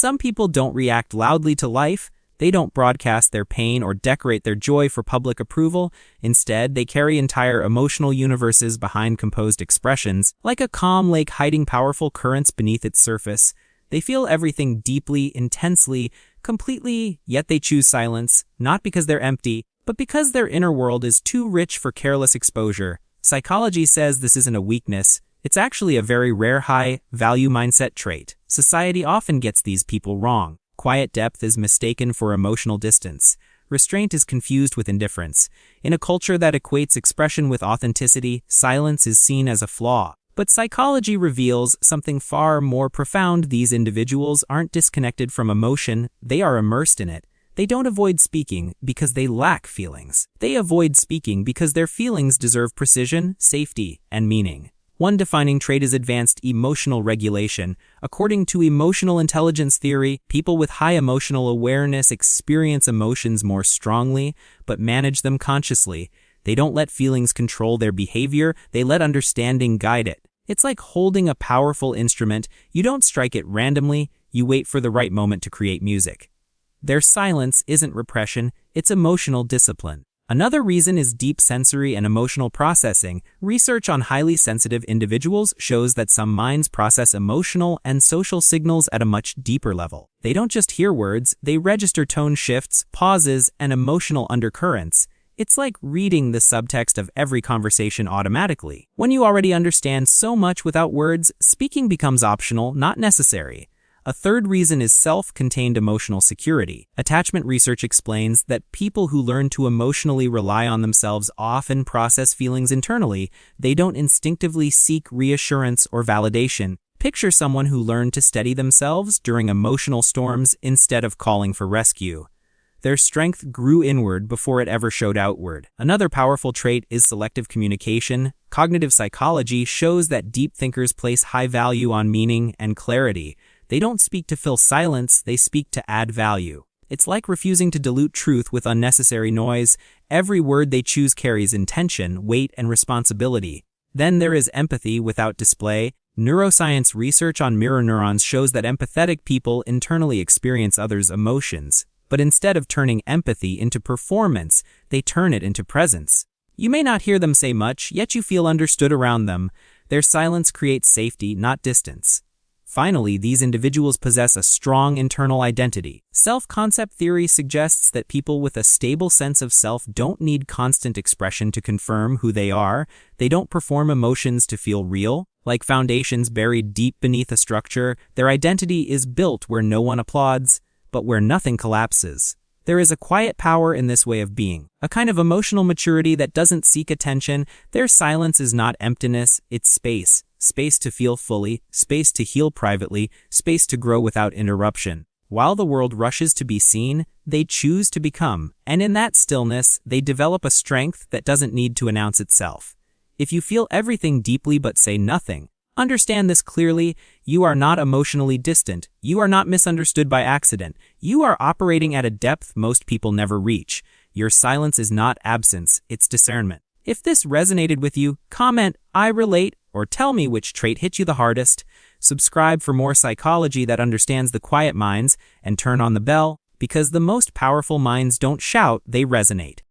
Some people don't react loudly to life. They don't broadcast their pain or decorate their joy for public approval. Instead, they carry entire emotional universes behind composed expressions, like a calm lake hiding powerful currents beneath its surface. They feel everything deeply, intensely, completely, yet they choose silence, not because they're empty, but because their inner world is too rich for careless exposure. Psychology says this isn't a weakness. It's actually a very rare high-value mindset trait. Society often gets these people wrong. Quiet depth is mistaken for emotional distance. Restraint is confused with indifference. In a culture that equates expression with authenticity, silence is seen as a flaw. But psychology reveals something far more profound. These individuals aren't disconnected from emotion, they are immersed in it. They don't avoid speaking because they lack feelings. They avoid speaking because their feelings deserve precision, safety, and meaning. One defining trait is advanced emotional regulation. According to emotional intelligence theory, people with high emotional awareness experience emotions more strongly, but manage them consciously. They don't let feelings control their behavior, they let understanding guide it. It's like holding a powerful instrument. You don't strike it randomly, you wait for the right moment to create music. Their silence isn't repression, it's emotional discipline. Another reason is deep sensory and emotional processing. Research on highly sensitive individuals shows that some minds process emotional and social signals at a much deeper level. They don't just hear words, they register tone shifts, pauses, and emotional undercurrents. It's like reading the subtext of every conversation automatically. When you already understand so much without words, speaking becomes optional, not necessary. A third reason is self-contained emotional security. Attachment research explains that people who learn to emotionally rely on themselves often process feelings internally. They don't instinctively seek reassurance or validation. Picture someone who learned to steady themselves during emotional storms instead of calling for rescue. Their strength grew inward before it ever showed outward. Another powerful trait is selective communication. Cognitive psychology shows that deep thinkers place high value on meaning and clarity. They don't speak to fill silence, they speak to add value. It's like refusing to dilute truth with unnecessary noise. Every word they choose carries intention, weight, and responsibility. Then there is empathy without display. Neuroscience research on mirror neurons shows that empathetic people internally experience others' emotions. But instead of turning empathy into performance, they turn it into presence. You may not hear them say much, yet you feel understood around them. Their silence creates safety, not distance. Finally, these individuals possess a strong internal identity. Self-concept theory suggests that people with a stable sense of self don't need constant expression to confirm who they are. They don't perform emotions to feel real. Like foundations buried deep beneath a structure, their identity is built where no one applauds, but where nothing collapses. There is a quiet power in this way of being, a kind of emotional maturity that doesn't seek attention. Their silence is not emptiness, it's space. Space to feel fully, space to heal privately, space to grow without interruption. While the world rushes to be seen, they choose to become, and in that stillness, they develop a strength that doesn't need to announce itself. If you feel everything deeply but say nothing, understand this clearly: you are not emotionally distant, you are not misunderstood by accident, you are operating at a depth most people never reach. Your silence is not absence, it's discernment. If this resonated with you, comment, "I relate," or tell me which trait hit you the hardest. Subscribe for more psychology that understands the quiet minds, and turn on the bell, because the most powerful minds don't shout, they resonate.